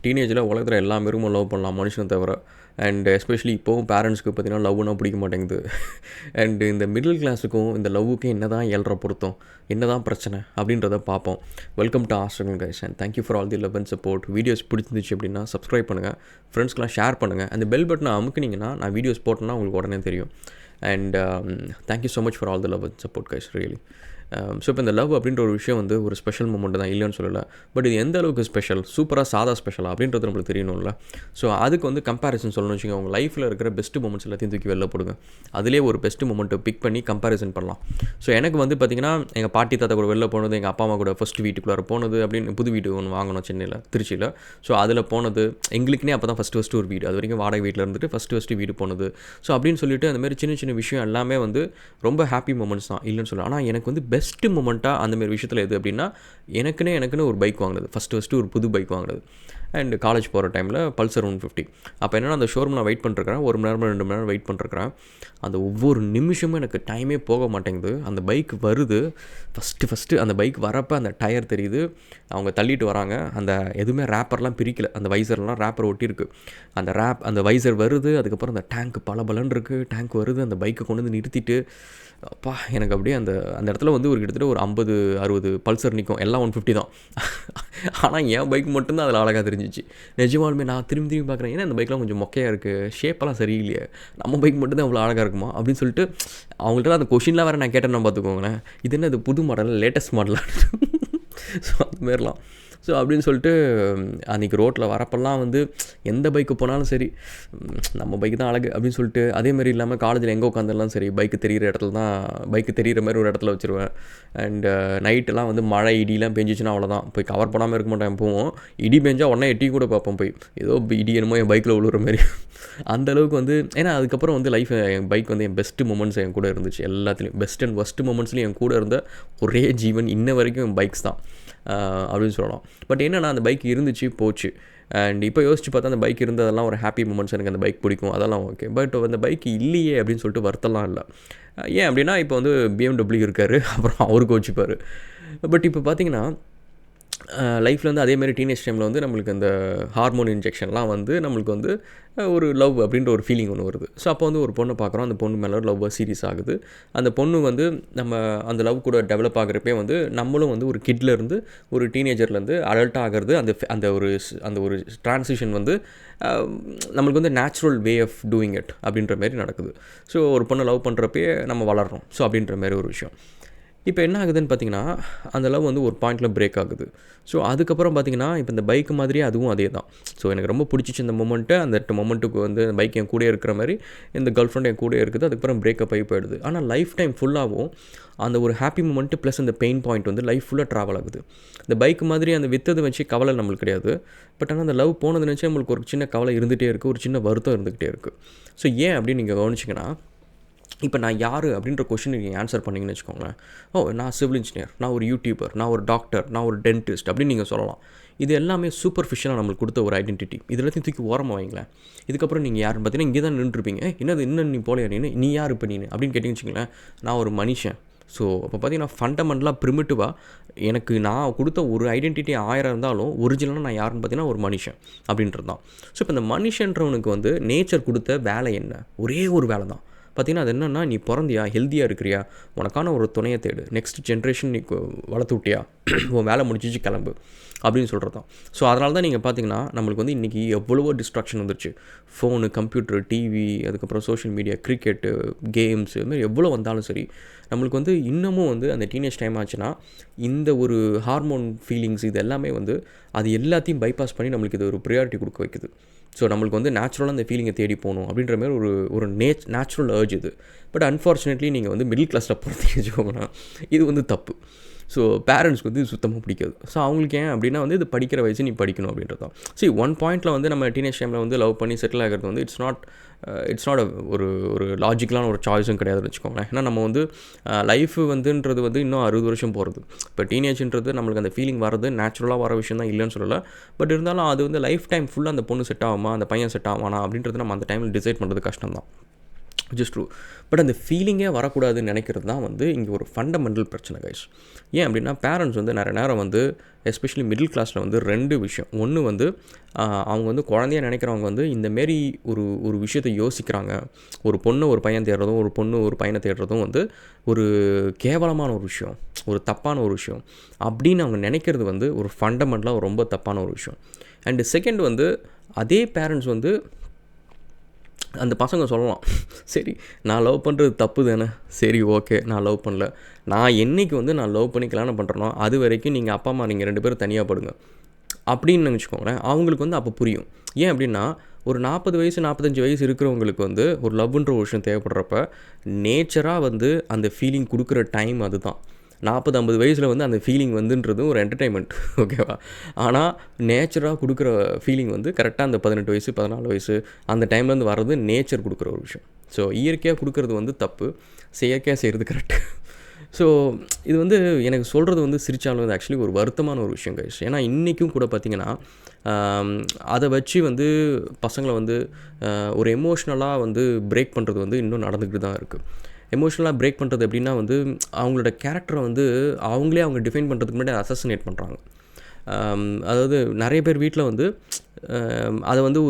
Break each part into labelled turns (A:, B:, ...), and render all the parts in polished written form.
A: டீனேஜில் உலகத்தில் எல்லா பேருக்கும் லவ் பண்ணலாம் மனுஷனை தவிர. அண்ட் எஸ்பெஷலி இப்போவும் பேரண்ட்ஸ்க்கு பார்த்திங்கன்னா லவ்னா பிடிக்க மாட்டேங்குது. அண்டு இந்த மிடில் கிளாஸுக்கும் இந்த லவ்வுக்கும் என்ன தான் ஏழ்ற பொருத்தம், என்ன தான் பிரச்சனை அப்படின்றத பார்ப்போம். வெல்கம் டு ஆஸ்ட்ரகல் guys and thank you for all the love and support. Videos பிடிச்சிருந்துச்சு அப்படின்னா சப்ஸ்கிரைப் பண்ணுங்கள், ஃப்ரெண்ட்ஸ்க்கெலாம் ஷேர் பண்ணுங்கள். அந்த பெல் பட்டனை அமுக்குனிங்கன்னா நான் வீடியோஸ் போட்டேன்னா உங்களுக்கு உடனே தெரியும். And thank you so much for all the love and support guys really. So இப்போ இந்த லவ் அப்படின்ற ஒரு விஷயம் வந்து ஒரு ஸ்பெஷல் மூமெண்ட் தான், இல்லைன்னு சொல்லலை. பட் இது எந்த அளவுக்கு ஸ்பெஷல், சூப்பராக சாதா ஸ்பெஷலாக அப்படின்றது நம்மளுக்கு தெரியணும்ல. ஸோ அதுக்கு வந்து கம்பேரிசன் சொல்லணும்னு வச்சுக்கோங்க. உங்கள் லைஃப்பில் இருக்கிற பெஸ்ட் மூமெண்ட்ஸ் எல்லாத்தையும் தூக்கி வெளில போடுங்க. அதிலே ஒரு பெஸ்ட் மூமெண்ட்டை பிக் பண்ணி கம்பேரிசன் பண்ணலாம். ஸோ எனக்கு வந்து பார்த்திங்கன்னா எங்கள் பாட்டி தாத்தா கூட வெளில போனது, எங்கள் அப்பா அம்மா கூட ஃபஸ்ட் வீட்டுக்குள்ளே போனது, அப்படின்னு புது வீடு ஒன்று வாங்கணும் சென்னையில், திருச்சியில். ஸோ அதில் போனது எங்களுக்குனே அப்போ தான் ஃபஸ்ட்டு ஒரு வீடு, அது வரைக்கும் வாடகை வீட்டில் இருந்துட்டு ஃபஸ்ட்டு வீடு போனது. ஸோ அப்படின்னு சொல்லிட்டு அந்த மாதிரி சின்ன சின்ன விஷயம் எல்லாமே வந்து ரொம்ப ஹாப்பி மூமெண்ட்ஸ் தான், இல்லைன்னு சொல்லலாம். ஆனால் எனக்கு வந்து பெஸ்ட்டு மூமெண்ட்டாக அந்தமாரி விஷயத்தில் எது அப்படின்னா, எனக்குன்னு ஒரு பைக் வாங்கினது, ஃபஸ்ட்டு ஒரு புது பைக் வாங்கினது. அண்ட் காலேஜ் போகிற டைமில் பல்சர் 150. அப்போ என்னென்னா அந்த ஷோரூம் நான் வெயிட் பண்ணிருக்கிறேன், 1 மணி நேரம் 2 மணி நேரம் வெயிட் பண்ணிருக்கிறேன். அந்த ஒவ்வொரு நிமிஷமும் எனக்கு டைமே போக மாட்டேங்குது. அந்த பைக் வருது, ஃபஸ்ட்டு அந்த பைக் வரப்போ அந்த டயர் தெரியுது, அவங்க தள்ளிட்டு வராங்க, அந்த எதுவுமே ரேப்பர்லாம் பிரிக்கலை, அந்த வைசர்லாம் ரேப்பர் ஒட்டியிருக்கு. அந்த வைசர் வருது, அதுக்கப்புறம் அந்த டேங்க் பலன்னு இருக்குது, டேங்க் வருது, அந்த பைக்கை கொண்டு வந்து நிறுத்திட்டு அப்பா எனக்கு அப்படியே அந்த இடத்துல வந்து ஒரு கிட்டத்தட்ட ஒரு 50-60 பல்சர் நிற்கும், எல்லாம் 150 தான். ஆனால் என் பைக் மட்டும்தான் அதில் அழகாக தெரிஞ்சிச்சு. நிஜமாலுமே நான் திரும்பி பார்க்குறேன், ஏன்னா அந்த பைக்லாம் கொஞ்சம் மொக்கையாக இருக்குது, ஷேப்பெல்லாம் சரியில்லையே, நம்ம பைக் மட்டும்தான் அவ்வளோ அழகாக இருக்குமா அப்படின்னு சொல்லிட்டு அவங்கள்ட்ட அந்த கொஷின்லாம் வேறு நான் கேட்டேன்னா பார்த்துக்கோங்களேன், இது என்ன இது புது மாடல், லேட்டஸ்ட் மாடலாக. ஸோ அதுமாரிலாம். ஸோ அப்படின்னு சொல்லிட்டு அன்றைக்கி ரோட்டில் வரப்பெல்லாம் வந்து எந்த பைக்கு போனாலும் சரி, நம்ம பைக்கு தான் அழகு அப்படின்னு சொல்லிட்டு, அதேமாதிரி இல்லாமல் காலேஜில் எங்கே உட்காந்துலாம் சரி, பைக்கு தெரிகிற இடத்துல தான், பைக்கு தெரிகிற மாதிரி ஒரு இடத்துல வச்சுருவேன். அண்டு நைட்டெல்லாம் வந்து மழை இடிலாம் பெஞ்சிச்சுன்னா அவ்வளோதான், போய் கவர் பண்ணாமல் இருக்க மாட்டேன். எப்போவும் இடி பெஞ்சால் உடனே எட்டி கூட பார்ப்போம், போய் ஏதோ இடி என்னமோ என் பைக்கில் விழுற மாதிரி. அந்தளவுக்கு வந்து, ஏன்னா அதுக்கப்புறம் வந்து லைஃப் என் பைக் வந்து என் பெஸ்ட்டு மூமெண்ட்ஸ் என் கூட இருந்துச்சு. எல்லாத்துலேயும் பெஸ்ட் அண்ட் ஒஸ்ட்டு மூமெண்ட்ஸ்லேயும் என் கூட இருந்த ஒரே ஜீவன் இன்ன வரைக்கும் என் பைக்ஸ் தான் அப்படின்னு சொல்லலாம். பட் என்னென்னா அந்த பைக் இருந்துச்சு போச்சு. அண்ட் இப்போ யோசிச்சு பார்த்தா அந்த பைக் இருந்ததெல்லாம் ஒரு ஹாப்பி மூமெண்ட்ஸ், எனக்கு அந்த பைக் பிடிக்கும், அதெல்லாம் ஓகே. பட் அந்த பைக் இல்லையே அப்படின்னு சொல்லிட்டு வருத்தலாம் இல்லை. ஏன் அப்படின்னா இப்போ வந்து BMW இருக்கார், அப்புறம் அவருக்கு வச்சுப்பார். பட் இப்போ பார்த்தீங்கன்னா லைஃப்பில் வந்து அதேமாதிரி டீனேஜ் டைமில் வந்து நம்மளுக்கு அந்த ஹார்மோன் இன்ஜெக்ஷன்லாம் வந்து நம்மளுக்கு வந்து ஒரு லவ் அப்படின்ற ஒரு ஃபீலிங் ஒன்று வருது. ஸோ அப்போ வந்து ஒரு பொண்ணை பார்க்குறோம், அந்த பொண்ணு மேலே ஒரு லவ் சீரியஸ் ஆகுது. அந்த பொண்ணு வந்து நம்ம அந்த லவ் கூட டெவலப் ஆகிறப்பே வந்து நம்மளும் வந்து ஒரு கிட்லேருந்து ஒரு டீனேஜர்லேருந்து அடல்ட் ஆகிறது, அந்த ஒரு ட்ரான்சிஷன் வந்து நம்மளுக்கு வந்து natural way of doing it அப்படின்ற மாதிரி நடக்குது. ஸோ ஒரு பொண்ணை லவ் பண்ணுறப்பே நம்ம வளர்கிறோம். ஸோ அப்படின்ற மாதிரி ஒரு விஷயம். இப்போ என்ன ஆகுதுன்னு பார்த்தீங்கன்னா, அந்த லவ் வந்து ஒரு பாயிண்டில் பிரேக் ஆகுது. ஸோ அதுக்கப்புறம் பார்த்தீங்கன்னா, இப்போ இந்த பைக்கு மாதிரியே அதுவும் அதே தான். ஸோ எனக்கு ரொம்ப பிடிச்சிச்சு இந்த மொமெண்ட்டு. அந்த மொமெண்ட்டுக்கு வந்து பைக் என் கூட இருக்கிற மாதிரி இந்த கேர்ள் ஃப்ரெண்ட் என் கூட இருக்குது. அதுக்கப்புறம் பிரேக்கப் ஆகி போயிடுது. ஆனால் லைஃப் டைம் ஃபுல்லாகவும் அந்த ஒரு ஹாப்பி மொமெண்ட்டு ப்ளஸ் அந்த பெயின் பாயிண்ட் வந்து லைஃப் ஃபுல்லாக ட்ராவல் ஆகுது. இந்த பைக் மாதிரி அந்த வித்தது வச்சு கவலை நம்மளுக்கு கிடையாது. பட் ஆனால் அந்த லவ் போனது நினச்சி நம்மளுக்கு ஒரு சின்ன கவலை இருந்துகிட்டே இருக்குது, ஒரு சின்ன வருத்தம் இருந்துகிட்டே இருக்குது. ஸோ ஏன் அப்படின்னு நீங்கள் கவனிச்சிங்கன்னா, இப்போ நான் யார் அப்படின்ற கொஷின் நீங்கள் ஆன்சர் பண்ணிங்கன்னு வச்சுக்கோங்களேன். நான் சிவில் இன்ஜினியர், நான் ஒரு யூடியூபர், நான் ஒரு டாக்டர், நான் ஒரு டென்டிஸ்ட் அப்படின்னு நீங்கள் சொல்லலாம். இது எல்லாமே சூப்பர்ஃபிஷியலாக நம்மளுக்கு கொடுத்த ஒரு ஐடென்டிட்டி. இது எல்லாத்தையும் தூக்கி ஓரமாக வைங்களேன். இதுக்கப்புறம் நீங்கள் யாருன்னு பார்த்தீங்கன்னா இங்கே தான் நின்றுருப்பீங்க. என்னது இன்னும் நீ போலையா, நீ யார் இப்போ அப்படின்னு கேட்டிங்கன்னு வச்சுங்களேன், நான் ஒரு மனுஷன். ஸோ அப்போ பார்த்தீங்கன்னா ஃபண்டமெண்டலாக ப்ரிமிட்டிவாக எனக்கு நான் கொடுத்த ஒரு ஐடென்டிட்டி 1000 இருந்தாலும் ஒரிஜினலாக நான் யாருன்னு பார்த்தீங்கன்னா ஒரு மனுஷன் அப்படின்றது தான். ஸோ இப்போ இந்த மனுஷன்றவனுக்கு வந்து நேச்சர் கொடுத்த வேலை என்ன? ஒரே ஒரு வேலை தான். பார்த்திங்கன்னா அது என்னென்னா, நீ பிறந்தியா, ஹெல்த்தியாக இருக்கிறியா, உனக்கான ஒரு துணையை தேடு, நெக்ஸ்ட் ஜென்ரேஷன் நீ வளர்த்து விட்டியா, உன் வேலை முடிச்சிச்சு கிளம்பு அப்படின்னு சொல்கிறது தான். ஸோ அதனால தான் நீங்கள் பார்த்தீங்கன்னா நம்மளுக்கு வந்து இன்றைக்கி எவ்வளவோ டிஸ்ட்ராக்ஷன் வந்துருச்சு. ஃபோனு, கம்ப்யூட்டர், டிவி, அதுக்கப்புறம் சோஷியல் மீடியா, கிரிக்கெட்டு, கேம்ஸு, இதுமாதிரி எவ்வளோ வந்தாலும் சரி, நம்மளுக்கு வந்து இன்னமும் வந்து அந்த டீனேஜ் டைம் ஆச்சுன்னா இந்த ஒரு ஹார்மோன் ஃபீலிங்ஸ் இது எல்லாமே வந்து அது எல்லாத்தையும் பைபாஸ் பண்ணி நம்மளுக்கு இது ஒரு ப்ரியாரிட்டி கொடுக்க வைக்குது. ஸோ நம்மளுக்கு வந்து நேச்சுரலாக அந்த ஃபீலிங்கை தேடி போகணும் அப்படின்ற மாதிரி ஒரு நேச்சுரல் அர்ஜ் இது. பட் அன்ஃபார்ச்சுனேட்லி நீங்கள் வந்து மிடில் கிளாஸில் பொறுத்து வச்சுக்கோங்கன்னா இது வந்து தப்பு. ஸோ பேரண்ட்ஸ்க்கு வந்து சுத்தமாக பிடிக்காது. ஸோ அவங்களுக்கு ஏன் அப்படின்னா வந்து இது படிக்கிற வயசு நீ படிக்கணும் அப்படின்றது தான். சரி, ஒன் பாயிண்ட்டில் வந்து நம்ம டீனேஜ் டைமில் வந்து லவ் பண்ணி செட்டில் ஆகிறது வந்து இட்ஸ் நாட் ஒரு லாஜிக்கலான ஒரு சாய்ஸும் கிடையாதுன்னு வச்சுக்கோங்களேன். ஏன்னா நம்ம வந்து லைஃப் வந்துன்றது வந்து இன்னும் 60 வருஷம் போகிறது. இப்போ டீனேஜ்ன்றது நம்மளுக்கு அந்த ஃபீலிங் வரது நேச்சுரலாக வர விஷயம் தான், இல்லைன்னு சொல்லலை. பட் இருந்தாலும் அது வந்து லைஃப் டைம் ஃபுல்லாக அந்த பொண்ணு செட் ஆகுமா, அந்த பையன் செட் ஆகுமானா அப்படின்றது நம்ம அந்த டைமில் டிசைட் பண்ணுறது கஷ்டம் தான். Which is true. பட் அந்த ஃபீலிங்கே வரக்கூடாதுன்னு நினைக்கிறது தான் வந்து இங்கே ஒரு ஃபண்டமெண்டல் பிரச்சனை கைஸ். ஏன் அப்படின்னா பேரண்ட்ஸ் வந்து நிறைய நேரம் வந்து எஸ்பெஷலி மிடில் கிளாஸில் வந்து 2 விஷயம். ஒன்று வந்து அவங்க வந்து குழந்தைய நினைக்கிறவங்க வந்து இந்தமாரி ஒரு விஷயத்தை யோசிக்கிறாங்க. ஒரு பொண்ணு ஒரு பையன் தேடுறதும் ஒரு பொண்ணு ஒரு பையனை தேடுறதும் வந்து ஒரு கேவலமான ஒரு விஷயம், ஒரு தப்பான ஒரு விஷயம் அப்படின்னு அவங்க நினைக்கிறது வந்து ஒரு ஃபண்டமெண்டலாக ரொம்ப தப்பான ஒரு விஷயம். அண்டு செகண்ட் வந்து அதே பேரண்ட்ஸ் வந்து அந்த பசங்க சொல்லலாம், சரி நான் லவ் பண்ணுறது தப்பு தானே, சரி ஓகே நான் லவ் பண்ணல, நான் என்றைக்கு வந்து நான் லவ் பண்ணி கல்யாணம் பண்ணுறேனோ அது வரைக்கும் நீங்கள் அப்பா அம்மா நீங்கள் 2 பேரும் தனியாக படுங்க அப்படின்னு நினச்சிக்கோங்களேன். அவங்களுக்கு வந்து அப்போ புரியும். ஏன் அப்படின்னா ஒரு 40 வயசு 45 வயசு இருக்கிறவங்களுக்கு வந்து ஒரு லவ்ன்ற ஒரு விஷயம் தேவைப்படுறப்ப நேச்சராக வந்து அந்த ஃபீலிங் கொடுக்குற டைம் அதுதான். 40-50 வயசில் வந்து அந்த ஃபீலிங் வந்துன்றது ஒரு என்டர்டெயின்மெண்ட், ஓகேவா? ஆனால் நேச்சராக கொடுக்குற ஃபீலிங் வந்து கரெக்டாக அந்த 18 வயசு 14 வயசு அந்த டைம்லேருந்து வர்றது நேச்சர் கொடுக்குற ஒரு விஷயம். ஸோ இயற்கையாக கொடுக்குறது வந்து தப்பு, செயற்கையாக செய்கிறது கரெக்டு. ஸோ இது வந்து எனக்கு சொல்கிறது வந்து சிரிச்சாலும் வந்து ஆக்சுவலி ஒரு வருத்தமான ஒரு விஷயம் கைஸ். ஏன்னா இன்றைக்கும் கூட பார்த்திங்கன்னா அதை வச்சு வந்து பசங்களை வந்து ஒரு எமோஷ்னலாக வந்து பிரேக் பண்ணுறது வந்து இன்னும் நடந்துக்கிட்டு தான் இருக்குது. எமோஷ்னலாக பிரேக் பண்ணுறது எப்படின்னா வந்து அவங்களோட கேரக்டரை வந்து அவங்களே அவங்க டிஃபைன் பண்ணுறதுக்கு முன்னாடி அசசினேட் பண்ணுறாங்க. அதாவது நிறைய பேர் வீட்டில் வந்து அதை வந்து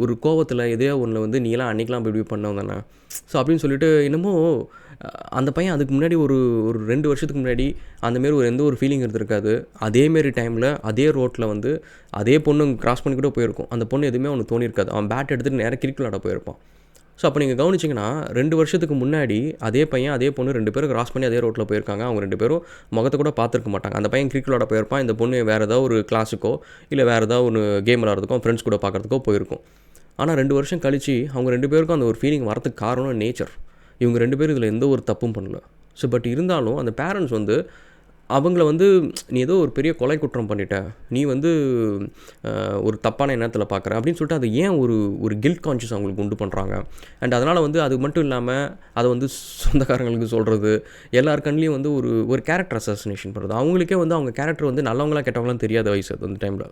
A: ஒரு கோவத்தில் எதையோ ஒன்றில் வந்து நீலாம் அன்றைக்கெலாம் இப்படி பண்ணவங்க தானே ஸோ அப்படின்னு சொல்லிட்டு இன்னமும் அந்த பையன் அதுக்கு முன்னாடி ஒரு 2 வருஷத்துக்கு முன்னாடி அந்தமாரி எந்த ஒரு ஃபீலிங் இருந்திருக்காது. அதேமாரி டைமில் அதே ரோட்டில் வந்து அதே பொண்ணு கிராஸ் பண்ணி கூட போயிருக்கும். அந்த பொண்ணு எதுவுமே அவனுக்கு தோணியிருக்காது. அவன் பேட் எடுத்துகிட்டு நேராக கிரிக்கெட் விளாட போயிருப்பான். ஸோ அப்போ நீங்கள் கவனிச்சிங்கன்னா 2 வருஷத்துக்கு முன்னாடி அதே பையன் அதே பொண்ணு 2 பேரும் கிராஸ் பண்ணி அதே ரோட்டில் போயிருக்காங்க. அவங்க 2 பேரும் முகத்தை கூட பார்த்துருக்க மாட்டாங்க. அந்த பையன் கிரிக்கெட் விளாட போயிருப்பான், இந்த பொண்ணு வேறு ஏதாவது ஒரு கிளாஸுக்கோ இல்லை வேறு ஏதாவது ஒரு கேம் விளாட்றதுக்கோ ஃப்ரெண்ட்ஸ் கூட பார்க்குறதுக்கோ போயிருக்கும். ஆனால் 2 வருஷம் கழித்து அவங்க 2 பேருக்கும் அந்த ஒரு ஃபீலிங் வரதுக்கு காரணம் நேச்சர். இவங்க 2 பேரும் இதில் எந்த ஒரு தப்பும் பண்ணல. ஸோ பட் இருந்தாலும் அந்த பேரண்ட்ஸ் வந்து அவங்கள வந்து நீ ஏதோ ஒரு பெரிய கொலை குற்றம் பண்ணிட்ட, நீ வந்து ஒரு தப்பான எண்ணத்தில் பார்க்குற அப்படின்னு சொல்லிட்டு அது ஏன் ஒரு கில்ட் கான்ஷியஸ் அவங்களுக்கு உண்டு பண்ணுறாங்க. அண்ட் அதனால் வந்து அது மட்டும் இல்லாமல் அதை வந்து சொந்தக்காரங்களுக்கு சொல்கிறது, எல்லார் கண்லேயும் வந்து ஒரு கேரக்டர் அசாசினேஷன் பண்ணுறது. அவங்களுக்கே வந்து அவங்க கேரக்டர் வந்து நல்லவங்களா கெட்டவங்களாம் தெரியாத வயசு அது. அந்த டைமில்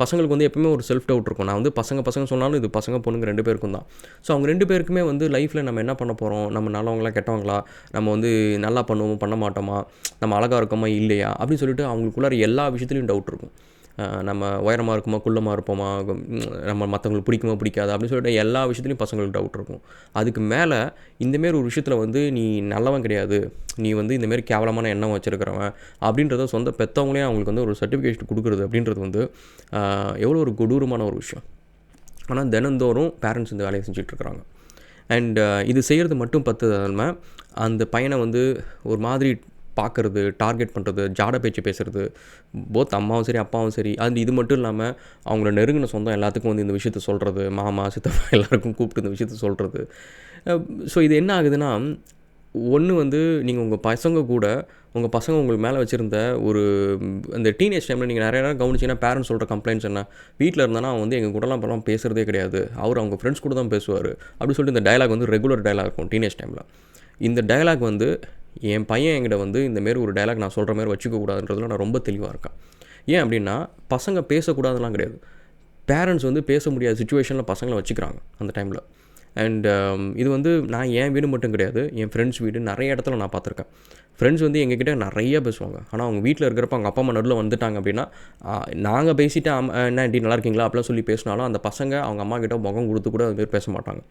A: பசங்களுக்கு வந்து எப்பவுமே ஒரு செல்ஃப் டவுட் இருக்கும். நான் வந்து பசங்க சொன்னாலும் இது பசங்க பொண்ணுங்க 2 பேருக்கும் தான். ஸோ அவங்க 2 பேருக்குமே வந்து லைஃப்பில் நம்ம என்ன பண்ண போகிறோம், நம்ம நல்லவங்களா கெட்டவங்களா, நம்ம வந்து நல்லா பண்ணுவோம் பண்ண மாட்டோமா, நம்ம அழகாக இருக்கோமா இல்லையா அப்படின்னு சொல்லிட்டு அவங்களுக்குள்ளார எல்லா விஷயத்துலையும் டவுட் இருக்கும். நம்ம உயரமாக இருக்குமா குள்ளமாக இருப்போமா, நம்ம மற்றவங்களுக்கு பிடிக்குமா பிடிக்காது அப்படின்னு சொல்லிட்டு எல்லா விஷயத்துலையும் பசங்களுக்கு டவுட் இருக்கும். அதுக்கு மேலே இந்தமாரி ஒரு விஷயத்தில் வந்து நீ நல்லவன் கிடையாது, நீ வந்து இந்தமாரி கேவலமான எண்ணம் வச்சுருக்கிறவன் அப்படின்றத சொந்த பெற்றவங்களே அவங்களுக்கு வந்து ஒரு சர்டிஃபிகேட் கொடுக்குறது அப்படின்றது வந்து எவ்வளோ ஒரு கொடூரமான ஒரு விஷயம். ஆனால் தினந்தோறும் பேரண்ட்ஸ் இந்த வேலையை செஞ்சிட்ருக்குறாங்க. அண்ட் இது செய்கிறது மட்டும் பத்தாமல் அந்த பையனை வந்து ஒரு மாதிரி பார்க்குறது, டார்கெட் பண்ணுறது, ஜாட பேச்சு பேசுகிறது, போத் அம்மாவும் சரி அப்பாவும் சரி. அது இது மட்டும் இல்லாமல் அவங்கள நெருங்கின சொந்தம் எல்லாத்துக்கும் வந்து இந்த விஷயத்த சொல்கிறது, மாமா சித்தப்பா எல்லாருக்கும் கூப்பிட்டு இந்த விஷயத்த சொல்கிறது. ஸோ இது என்ன ஆகுதுன்னா, ஒன்று வந்து நீங்கள் உங்கள் பசங்க உங்களுக்கு மேலே வச்சுருந்த அந்த டீனேஜ் டைமில் நீங்கள் நிறைய நேரம் கவனிச்சிங்கன்னா பேரண்ட்ஸ் சொல்கிற கம்ப்ளைண்ட்ஸ் என்ன, வீட்டில் இருந்தானா அவன் வந்து எங்கள் கூடலாம் இப்போலாம் பேசுகிறதே கிடையாது, அவங்க ஃப்ரெண்ட்ஸ் கூட தான் பேசுவார் அப்படின்னு சொல்லிட்டு இந்த டயலாக் வந்து ரெகுலர் டயலாக் இருக்கும் டீனேஜ் டைமில். இந்த டயலாக் வந்து என் பையன் என்கிட்ட வந்து இந்தமாரி ஒரு டயலாக் நான் சொல்கிற மாதிரி வச்சுக்கக்கூடாதுன்றதுல நான் ரொம்ப தெளிவாக இருக்கேன். ஏன் அப்படின்னா பசங்க பேசக்கூடாதுலாம் கிடையாது, பேரண்ட்ஸ் வந்து பேச முடியாத சுச்சுவேஷனில் பசங்களை வச்சுக்கிறாங்க அந்த டைமில். அண்ட் இது வந்து நான் என் வீடு மட்டும் கிடையாது, என் ஃப்ரெண்ட்ஸ் வீடு நிறைய இடத்துல நான் பார்த்துருக்கேன். ஃப்ரெண்ட்ஸ் வந்து எங்ககிட்ட நிறைய பேசுவாங்க. ஆனால் அவங்க வீட்டில் இருக்கிறப்ப அவங்க அப்பா அம்மா நடுவில் வந்துட்டாங்க அப்படின்னா நாங்கள் பேசிவிட்டு என்ன இப்படி நல்லா இருக்கீங்களா அப்படிலாம் சொல்லி பேசினாலும் அந்த பசங்க அவங்க அம்மா கிட்ட முகம் கொடுத்து கூட அதுமாரி பேச மாட்டாங்க.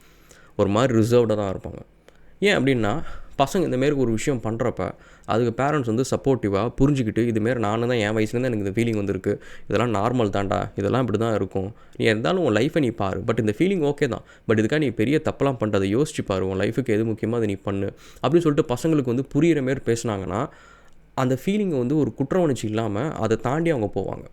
A: ஒரு மாதிரி ரிசர்வ்டாக தான் இருப்பாங்க. ஏன் அப்படின்னா பசங்க இந்தமாரி ஒரு விஷயம் பண்ணுறப்ப அதுக்கு பேரண்ட்ஸ் வந்து சப்போர்ட்டிவாக புரிஞ்சுக்கிட்டு இதுமாரி நானும் தான் என் வயசுலேருந்து எனக்கு இந்த ஃபீலிங் வந்துருக்கு, இதெல்லாம் நார்மல் தான்டா, இதெல்லாம் இப்படி தான் இருக்கும், நீ இருந்தாலும் உன் லைஃப்பை நீ பாரு, பட் இந்த ஃபீலிங் ஓகே தான், பட் இதுக்காக நீ பெரிய தப்பெல்லாம் பண்ணுறதை யோசிச்சு பாரு, உன் லைஃபுக்கு எது முக்கியமாக அதை நீ பண்ணு அப்படின்னு சொல்லிட்டு பசங்களுக்கு வந்து புரிகிற மாரி பேசுனாங்கன்னா அந்த ஃபீலிங்கை வந்து ஒரு குற்ற உணர்ச்சி இல்லாமல் அதை தாண்டி அவங்க போவாங்க.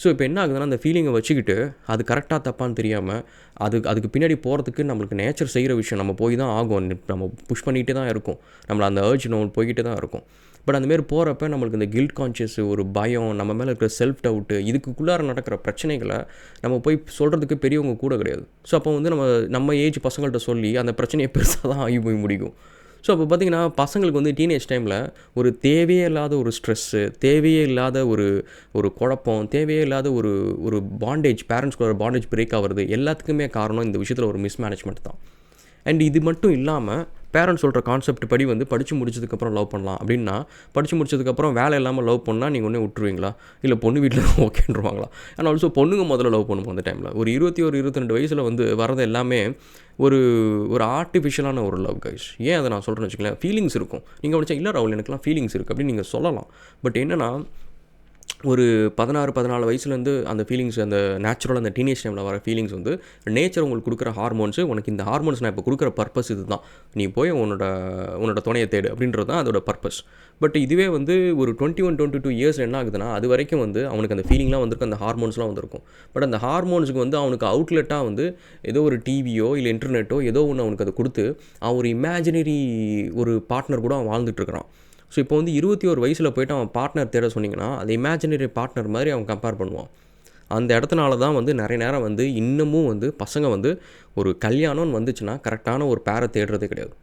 A: ஸோ இப்போ என்ன ஆகுதுன்னா அந்த ஃபீலிங்கை வச்சுக்கிட்டு அது கரெக்டாக தப்பான்னு தெரியாமல் அதுக்கு பின்னாடி போகிறதுக்கு நம்மளுக்கு நேச்சர் செய்கிற விஷயம் நம்ம போய் தான் ஆகும், நம்ம புஷ் பண்ணிகிட்டே தான் இருக்கும், நம்மளை அந்த அர்ஜ் நம்ம போய்கிட்டே தான் இருக்கும். பட் அந்தமாரி போகிறப்ப நம்மளுக்கு இந்த கில்ட் கான்ஷியஸ், ஒரு பயம், நம்ம மேலே இருக்கிற செல்ஃப் டவுட்டு, இதுக்குள்ளார நடக்கிற பிரச்சனைகளை நம்ம போய் சொல்கிறதுக்கு பெரியவங்க கூட கிடையாது. ஸோ அப்போ வந்து நம்ம ஏஜ் பசங்கள்கிட்ட சொல்லி அந்த பிரச்சனையை பெருசாக தான் ஆகி போய் முடிக்கும். ஸோ அப்போ பார்த்திங்கன்னா பசங்களுக்கு வந்து டீனேஜ் டைமில் ஒரு தேவையே இல்லாத ஒரு ஸ்ட்ரெஸ்ஸு, தேவையே இல்லாத ஒரு குழப்பம், தேவையே இல்லாத ஒரு பாண்டேஜ், பேரண்ட்ஸ்க்கு ஒரு பாண்டேஜ் பிரேக் ஆகிறது எல்லாத்துக்குமே காரணம் இந்த விஷயத்தில் ஒரு மிஸ்மேனேஜ்மெண்ட் தான். அண்ட் இது மட்டும் இல்லாமல் பேரண்ட்ஸ் சொல்கிற கான்செப்ட் படி வந்து படித்து முடிச்சதுக்கப்புறம் லவ் பண்ணலாம் அப்படின்னா, படித்து முடிச்சதுக்கப்புறம் வேலை இல்லாமல் லவ் பண்ணால் நீங்கள் உடனே விட்டுருவீங்களா? இல்லை பொண்ணு வீட்டில் ஓகேன்ருவாங்களா? அண்ட் ஆல்சோ பொண்ணுங்க முதல்ல லவ் பண்ணுவோம் அந்த டைமில். ஒரு 21, 22 வயசில் வந்து வரது எல்லாமே ஒரு ஒரு ஆர்ட்டிஃபிஷியலான ஒரு லவ் கைஸ். ஏன் அதை நான் சொல்கிறேன்னு வச்சுக்கங்களேன், ஃபீலிங்ஸ் இருக்கும். நீங்கள் நினச்சா இல்லை ராகுல் எனக்குலாம் ஃபீலிங்ஸ் இருக்குது அப்படின்னு நீங்கள் சொல்லலாம். பட் என்னென்னா, ஒரு 16, 14 வயசுலேருந்து அந்த ஃபீலிங்ஸ், அந்த நேச்சுரல் அந்த டீனேஜ் டைமில் வர ஃபீலிங்ஸ் வந்து நேச்சர் உங்களுக்கு கொடுக்குற ஹார்மோன்ஸு. உனக்கு இந்த ஹார்மோன்ஸ் நான் இப்போ கொடுக்குற பர்பஸ் இது தான், நீ போய் உன்னோட துணையை தேடு அப்படின்றது தான் அதோட பர்பஸ். பட் இதுவே வந்து ஒரு 21, 22 இயர்ஸ் என்ன ஆகுதுன்னா, அது வரைக்கும் வந்து அவனுக்கு அந்த ஃபீலிங்லாம் வந்திருக்கும், அந்த ஹார்மோன்ஸ்லாம் வந்திருக்கும். பட் அந்த ஹார்மோன்ஸுக்கு வந்து அவனுக்கு அவுட்லெட்டாக வந்து ஏதோ ஒரு டிவியோ இல்லை இன்டர்நெட்டோ ஏதோ ஒன்று அவனுக்கு அதை கொடுத்து அவன் ஒரு இமேஜினரி ஒரு பார்ட்னர் கூட அவன் வாழ்ந்துட்டுருக்கிறான். ஸோ இப்போ வந்து 21 வயசில் போய்ட்டு அவன் பார்ட்னர் தேட சொன்னிங்கன்னா, அது இமேஜினரி பார்ட்னர் மாதிரி அவன் கம்பேர் பண்ணுவான். அந்த இடத்துனால தான் வந்து நிறைய நேரம் வந்து இன்னமும் வந்து பசங்க வந்து ஒரு கல்யாணம்னு வந்துச்சுன்னா கரெக்டான ஒரு பேரை தேடுறதே கிடையாது.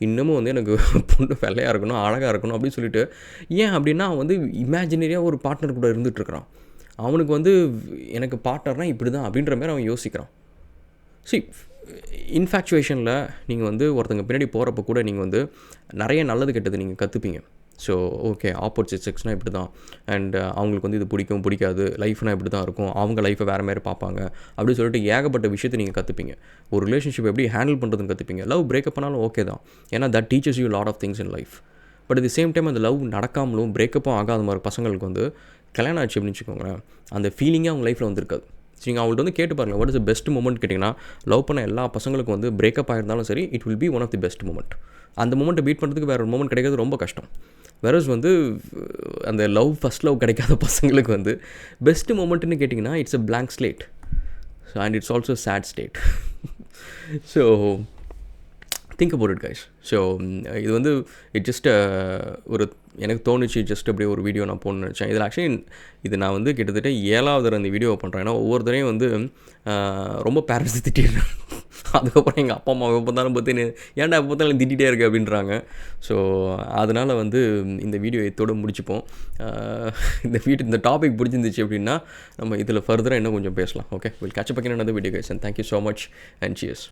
A: இன்னமும் வந்து எனக்கு பொண்ணு வெள்ளையாக இருக்கணும், அழகாக இருக்கணும் அப்படின்னு சொல்லிட்டு, ஏன் அப்படின்னா அவன் வந்து இமேஜினரியாக ஒரு பார்ட்னர் கூட இருந்துகிட்ருக்கிறான். அவனுக்கு வந்து எனக்கு பார்ட்னர்னால் இப்படி தான் அப்படின்ற மாதிரி அவன் யோசிக்கிறான். சி இன்ஃபேக்சுவேஷனில் நீங்கள் வந்து ஒருத்தங்க பின்னாடி போகிறப்ப கூட நீங்கள் வந்து நிறைய நல்லது கெட்டது நீங்கள் கற்றுப்பீங்க. ஸோ ஓகே, ஆப்போசிட் செக்ஸ்னால் இப்படி தான், அண்ட் அவங்களுக்கு வந்து இது பிடிக்கும் பிடிக்காது, லைஃப்னால் இப்படி தான் இருக்கும், அவங்க லைஃப்பை வேறு மாதிரி பார்ப்பாங்க அப்படின்னு சொல்லிட்டு ஏகப்பட்ட விஷயத்தை நீங்கள் கற்றுப்பீங்க. ஒரு ரிலேஷன்ஷிப் எப்படி ஹேண்டில் பண்ணுறதுன்னு கற்றுப்பீங்க. லவ் பிரேக்கப் பண்ணாலும் ஓகே தான், ஏன்னா that teachers you lot of things in life. But at the same time அந்த லவ் நடக்காமலும் பிரேக்கப்பும் ஆகாத மாதிரி பசங்களுக்கு வந்து கல்யாணம் ஆச்சு அப்படின்னு வச்சுக்கோங்களேன், அந்த ஃபீலிங்கே அவங்க லைஃப்பில் வந்துருக்காது. நீங்கள் அவங்கள்ட்ட வந்து கேட்டு பாருங்கள், what is the best moment கேட்டிங்கன்னா, லவ் பண்ண எல்லா பசங்களுக்கும் வந்து பிரேக்கப் ஆகிருந்தாலும் சரி, it will be one of the best moment. அந்த மூமெண்ட்டை பீட் பண்ணுறதுக்கு வேறு ஒரு மூமெண்ட் கிடைக்கிறது ரொம்ப கஷ்டம். வேறஸ் வந்து அந்த ஃபஸ்ட் லவ் கிடைக்காத பசங்களுக்கு வந்து பெஸ்ட் மூமெண்ட்டுன்னு கேட்டிங்கன்னா, it's a blank slate. So and it's also sad state. So think about it guys. So இது வந்து இட் ஜஸ்ட் ஒரு எனக்கு தோணுச்சு, ஜஸ்ட் அப்படியே ஒரு வீடியோ நான் போடணும்னு நினச்சேன். இதில் ஆக்சுவலி இது நான் வந்து கிட்டத்தட்ட 7வது தடவை அந்த வீடியோவை பண்ணுறேன். ஏன்னா ஒவ்வொருத்தரையும் வந்து ரொம்ப பேரண்ட்ஸ் திட்டிடுறேன். அதுக்கப்புறம் எங்கள் அப்பா அம்மா எப்போ பார்த்தாலும் பார்த்து ஏன்டா எப்போ பார்த்தாலும் திட்டிகிட்டே இருக்கு அப்படின்றாங்க. ஸோ அதனால் வந்து இந்த வீடியோ இதோடு முடிச்சுப்போம். இந்த டாபிக் பிடிச்சிருந்துச்சு அப்படின்னா நம்ம இதில் ஃபர்தராக இன்னும் கொஞ்சம் பேசலாம். Okay, will catch up again another video guys, and thank you so much and cheers.